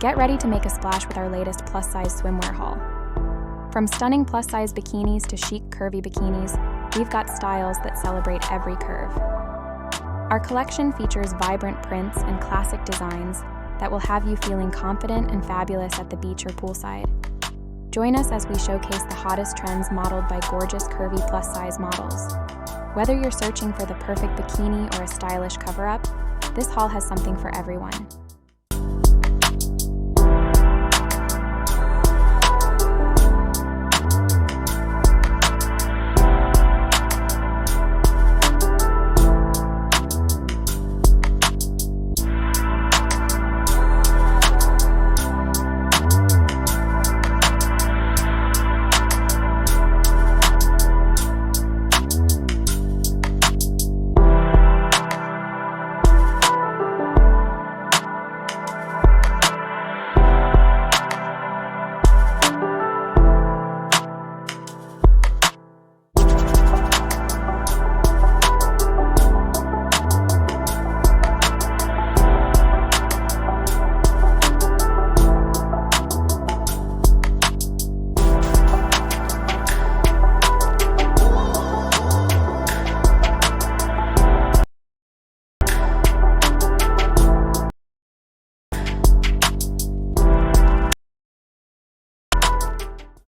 Get ready to make a splash with our latest plus-size swimwear haul. From stunning plus-size bikinis to chic, curvy bikinis, we've got styles that celebrate every curve. Our collection features vibrant prints and classic designs that will have you feeling confident and fabulous at the beach or poolside. Join us as we showcase the hottest trends modeled by gorgeous, curvy plus-size models. Whether you're searching for the perfect bikini or a stylish cover-up, this haul has something for everyone.